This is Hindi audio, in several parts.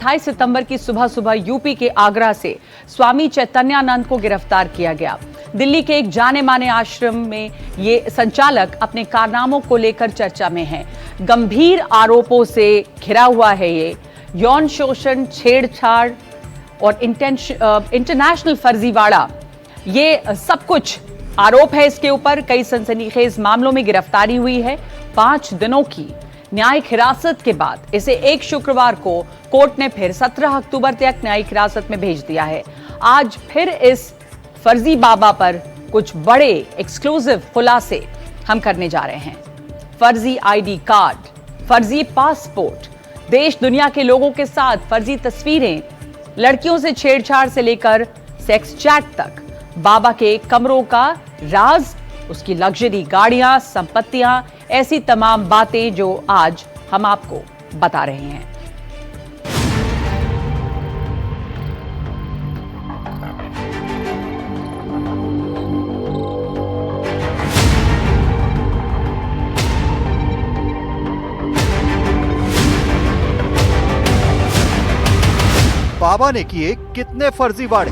28 सितंबर की सुबह सुबह यूपी के आगरा से स्वामी चैतन्यानंद को गिरफ्तार किया गया। दिल्ली के एक जाने माने आश्रम में ये संचालक अपने कारनामों को लेकर चर्चा में है। गंभीर आरोपों से घिरा हुआ है ये। यौन शोषण, छेड़छाड़ और इंटरनेशनल फर्जीवाड़ा, ये सब कुछ आरोप है इसके ऊपर। कई सनसनीखेज मामलों में गिरफ्तारी हुई है। 5 दिनों की न्यायिक हिरासत के बाद इसे 1 शुक्रवार को कोर्ट ने फिर 17 अक्टूबर तक न्यायिक हिरासत में भेज दिया है। आज फिर इस फर्जी बाबा पर कुछ बड़े एक्सक्लूसिव खुलासे हम करने जा रहे हैं। फर्जी आईडी कार्ड, फर्जी पासपोर्ट, देश दुनिया के लोगों के साथ फर्जी तस्वीरें, लड़कियों से छेड़छाड़ से लेकर सेक्स चैट तक, बाबा के कमरों का राज, उसकी लग्जरी गाड़ियां, संपत्तियां, ऐसी तमाम बातें जो आज हम आपको बता रहे हैं। बाबा ने किए कितने फर्जीवाड़े।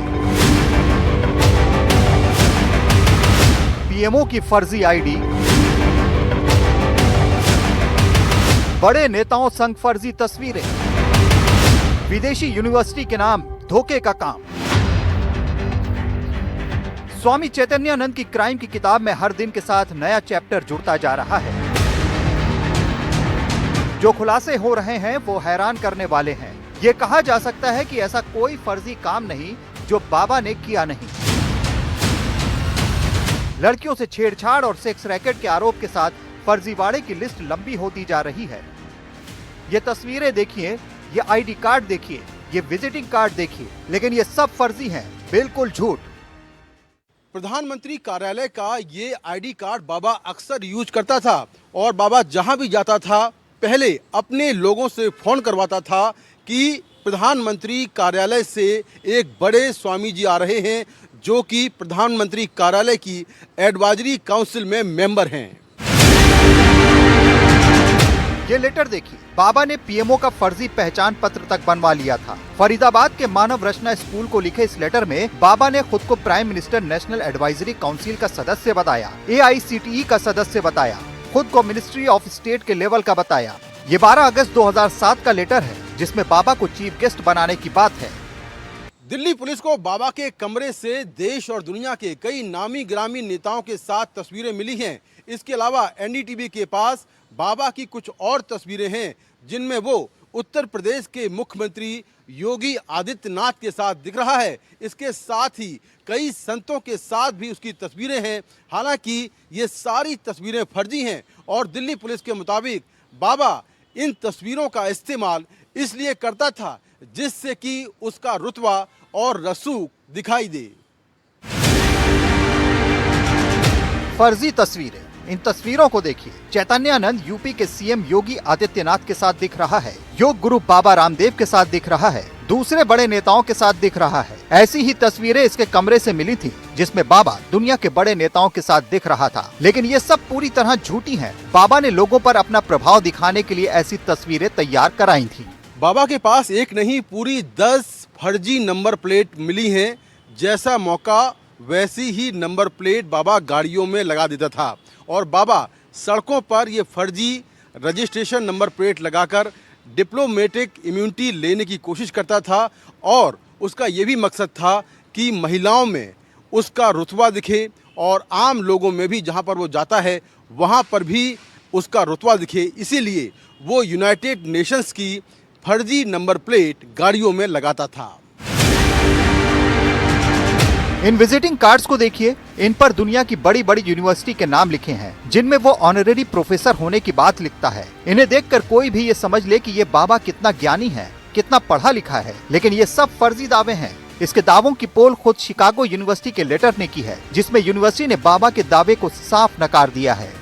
पीएमओ की फर्जी आईडी, बड़े नेताओं संग फर्जी तस्वीरें, विदेशी यूनिवर्सिटी के नाम धोखे का काम। स्वामी चैतन्यानंद की क्राइम की किताब में हर दिन के साथ नया चैप्टर जुड़ता जा रहा है। जो खुलासे हो रहे हैं वो हैरान करने वाले हैं। ये कहा जा सकता है कि ऐसा कोई फर्जी काम नहीं जो बाबा ने किया नहीं। लड़कियों से छेड़छाड़ और सेक्स रैकेट के आरोप के साथ फर्जीवाड़े की लिस्ट लंबी होती जा रही है। ये तस्वीरें देखिए, ये आईडी कार्ड देखिए, ये विजिटिंग कार्ड देखिए, लेकिन ये सब फर्जी हैं, बिल्कुल झूठ। प्रधानमंत्री कार्यालय का ये आईडी कार्ड बाबा अक्सर यूज करता था और बाबा जहां भी जाता था पहले अपने लोगों से फोन करवाता था कि प्रधानमंत्री कार्यालय से एक बड़े स्वामी जी आ रहे हैं जो कि प्रधानमंत्री कार्यालय की एडवाइजरी काउंसिल में मेंबर हैं। ये लेटर देखिए, बाबा ने पीएमओ का फर्जी पहचान पत्र तक बनवा लिया था। फरीदाबाद के मानव रचना स्कूल को लिखे इस लेटर में बाबा ने खुद को prime minister national advisory council का सदस्य बताया, AICTE का सदस्य बताया, खुद को मिनिस्ट्री ऑफ स्टेट के लेवल का बताया। ये 12 अगस्त 2007 का लेटर है जिसमें बाबा को चीफ गेस्ट बनाने की बात है। दिल्ली पुलिस को बाबा के कमरे से देश और दुनिया के कई नामी गिरामी नेताओं के साथ तस्वीरें मिली हैं। इसके अलावा एनडीटीवी के पास बाबा की कुछ और तस्वीरें हैं जिनमें वो उत्तर प्रदेश के मुख्यमंत्री योगी आदित्यनाथ के साथ दिख रहा है। इसके साथ ही कई संतों के साथ भी उसकी तस्वीरें हैं। हालांकि ये सारी तस्वीरें फर्जी हैं और दिल्ली पुलिस के मुताबिक बाबा इन तस्वीरों का इस्तेमाल इसलिए करता था जिससे कि उसका रुतबा और रसूख दिखाई दे। फर्जी तस्वीरें, इन तस्वीरों को देखिए। चैतन्यानंद यूपी के सीएम योगी आदित्यनाथ के साथ दिख रहा है, योग गुरु बाबा रामदेव के साथ दिख रहा है, दूसरे बड़े नेताओं के साथ दिख रहा है। ऐसी ही तस्वीरें इसके कमरे से मिली थी जिसमें बाबा दुनिया के बड़े नेताओं के साथ दिख रहा था। लेकिन ये सब पूरी तरह झूठी हैं। बाबा ने लोगों पर अपना प्रभाव दिखाने के लिए ऐसी तस्वीरें तैयार कराई थी। बाबा के पास एक नहीं पूरी 10 फर्जी नंबर प्लेट मिली हैं। जैसा मौका वैसी ही नंबर प्लेट बाबा गाड़ियों में लगा देता था और बाबा सड़कों पर ये फर्जी रजिस्ट्रेशन नंबर प्लेट लगाकर डिप्लोमेटिक इम्यूनिटी लेने की कोशिश करता था और उसका ये भी मकसद था कि महिलाओं में उसका रुतबा दिखे और आम लोगों में भी जहाँ पर वो जाता है वहाँ पर भी उसका रुतबा दिखे। इसीलिए वो यूनाइटेड नेशंस की फर्जी नंबर प्लेट गाड़ियों में लगाता था। इन विजिटिंग कार्ड्स को देखिए, इन पर दुनिया की बड़ी बड़ी यूनिवर्सिटी के नाम लिखे हैं जिनमें वो ऑनरेरी प्रोफेसर होने की बात लिखता है। इन्हें देखकर कोई भी ये समझ ले कि ये बाबा कितना ज्ञानी है, कितना पढ़ा लिखा है, लेकिन ये सब फर्जी दावे हैं। इसके दावों की पोल खुद शिकागो यूनिवर्सिटी के लेटर ने की है जिसमें यूनिवर्सिटी ने बाबा के दावे को साफ नकार दिया है।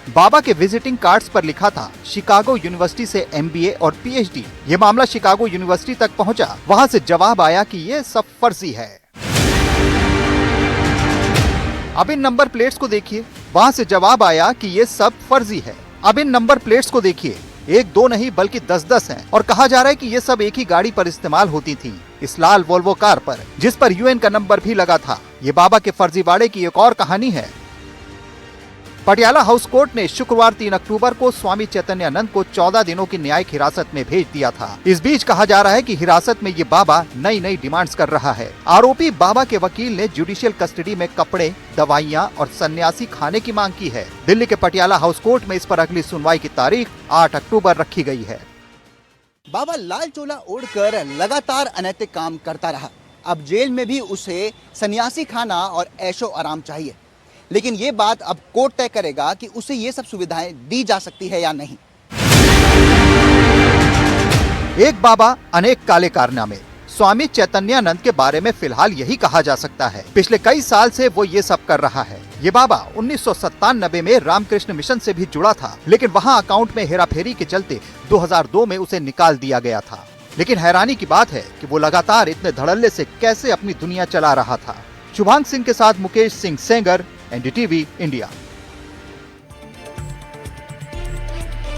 बाबा के विजिटिंग कार्ड्स पर लिखा था शिकागो यूनिवर्सिटी से MBA और PhD। ये मामला शिकागो यूनिवर्सिटी तक पहुंचा, वहां से जवाब आया कि ये सब फर्जी है। अब इन नंबर प्लेट्स को देखिए, वहां से जवाब आया कि ये सब फर्जी है। अब इन नंबर प्लेट्स को देखिए, एक दो नहीं बल्कि 10-10 हैं और कहा जा रहा है कि ये सब एक ही गाड़ी पर इस्तेमाल होती थी, इस लाल वोल्वो कार पर, जिस पर यूएन का नंबर भी लगा था। ये बाबा के फर्जीवाड़े की एक और कहानी है। पटियाला हाउस कोर्ट ने शुक्रवार 3 अक्टूबर को स्वामी चैतन्यानंद को 14 दिनों की न्यायिक हिरासत में भेज दिया था। इस बीच कहा जा रहा है कि हिरासत में ये बाबा नई नई डिमांड्स कर रहा है। आरोपी बाबा के वकील ने जुडिशियल कस्टडी में कपड़े, दवाइयां और सन्यासी खाने की मांग की है। दिल्ली के पटियाला हाउस कोर्ट में इस पर अगली सुनवाई की तारीख 8 अक्टूबर रखी गई है। बाबा लाल चोला ओढ़कर लगातार अनैतिक काम करता रहा। अब जेल में भी उसे सन्यासी खाना और ऐशो आराम चाहिए, लेकिन ये बात अब कोर्ट तय करेगा कि उसे ये सब सुविधाएं दी जा सकती है या नहीं। एक बाबा अनेक काले कारनामे। स्वामी चैतन्यानंद के बारे में फिलहाल यही कहा जा सकता है। पिछले कई साल से वो ये सब कर रहा है। ये बाबा 1997 में रामकृष्ण मिशन से भी जुड़ा था, लेकिन वहाँ अकाउंट में हेराफेरी के चलते 2002 में उसे निकाल दिया गया था। लेकिन हैरानी की बात है कि वो लगातार इतने धड़ल्ले से कैसे अपनी दुनिया चला रहा था। शुभांग सिंह के साथ मुकेश सिंह सेंगर, एनडीटीवी इंडिया।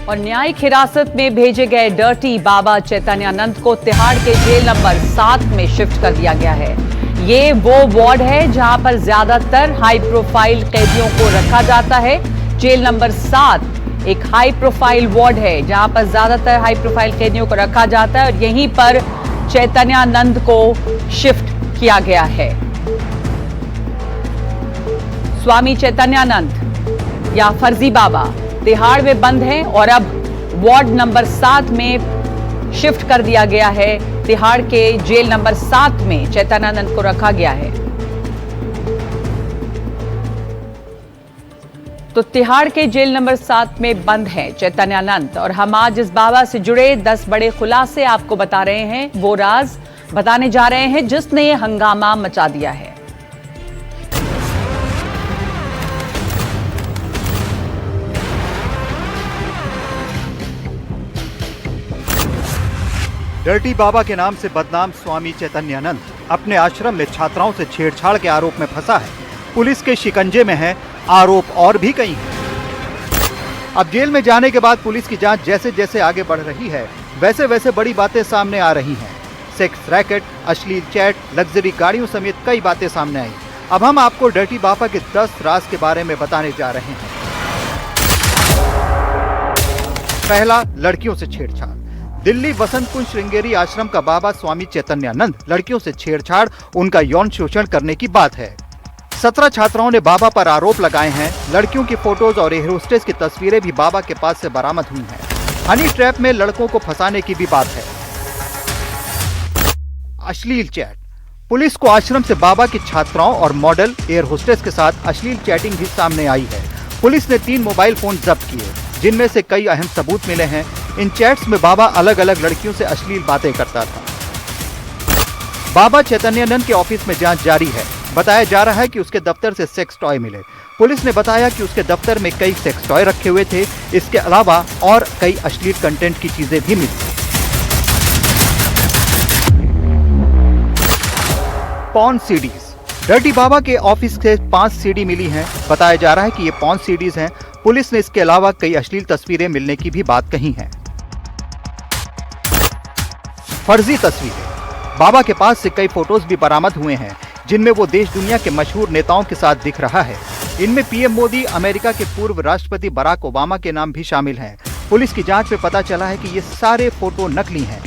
और न्यायिक हिरासत में भेजे गए डर्टी बाबा चैतन्यानंद को तिहाड़ के जेल नंबर 7 में शिफ्ट कर दिया गया है। ये वो वार्ड है जहां पर ज्यादातर हाई प्रोफाइल कैदियों को रखा जाता है। जेल नंबर 7 एक हाई प्रोफाइल वार्ड है जहां पर ज्यादातर हाई प्रोफाइल कैदियों को रखा जाता है और यहीं पर चैतन्यानंद को शिफ्ट किया गया है। स्वामी चैतन्यानंद या फर्जी बाबा तिहाड़ में बंद हैं और अब वार्ड नंबर 7 में शिफ्ट कर दिया गया है। तिहाड़ के जेल नंबर 7 में चैतन्यानंद को रखा गया है। तो तिहाड़ के जेल नंबर 7 में बंद हैं चैतन्यानंद और हम आज इस बाबा से जुड़े 10 बड़े खुलासे आपको बता रहे हैं, वो राज बताने जा रहे हैं जिसने ये हंगामा मचा दिया है। डर्टी बाबा के नाम से बदनाम स्वामी चैतन्यानंद अपने आश्रम में छात्राओं से छेड़छाड़ के आरोप में फंसा है। पुलिस के शिकंजे में है। आरोप और भी कई हैं। अब जेल में जाने के बाद पुलिस की जांच जैसे जैसे आगे बढ़ रही है, वैसे वैसे बड़ी बातें सामने आ रही हैं। सेक्स रैकेट, अश्लील चैट, लग्जरी गाड़ियों समेत कई बातें सामने आई। अब हम आपको डर्टी बाबा के 10 राज के बारे में बताने जा रहे हैं। पहला, लड़कियों से छेड़छाड़। दिल्ली वसंत कुंज श्रृंगेरी आश्रम का बाबा स्वामी चैतन्यानंद लड़कियों से छेड़छाड़, उनका यौन शोषण करने की बात है। 17 छात्राओं ने बाबा पर आरोप लगाए हैं। लड़कियों की फोटोज और एयर होस्टेस की तस्वीरें भी बाबा के पास से बरामद हुई हैं। हनी ट्रैप में लड़कों को फंसाने की भी बात है। अश्लील चैट। पुलिस को आश्रम से बाबा की छात्राओं और मॉडल, एयर होस्टेस के साथ अश्लील चैटिंग भी सामने आई है। पुलिस ने 3 मोबाइल फोन जब्त किए, जिनमें से कई अहम सबूत मिले हैं। इन चैट्स में बाबा अलग अलग लड़कियों से अश्लील बातें करता था। बाबा चैतन्यानंद के ऑफिस में जांच जारी है। बताया जा रहा है कि उसके दफ्तर से सेक्स टॉय मिले। पुलिस ने बताया कि उसके दफ्तर में कई सेक्स टॉय रखे हुए थे। इसके अलावा और कई अश्लील कंटेंट की चीजें भी मिली। Porn CDs. डर्टी बाबा के ऑफिस से 5 सीडी मिली हैं। बताया जा रहा है कि ये पॉर्न सीडीज हैं। पुलिस ने इसके अलावा कई अश्लील तस्वीरें मिलने की भी बात कही है। फर्जी तस्वीरें। बाबा के पास से कई फोटोज भी बरामद हुए हैं, जिनमें वो देश दुनिया के मशहूर नेताओं के साथ दिख रहा है। इनमें पीएम मोदी, अमेरिका के पूर्व राष्ट्रपति बराक ओबामा के नाम भी शामिल हैं। पुलिस की जांच में पता चला है कि ये सारे फोटो नकली हैं।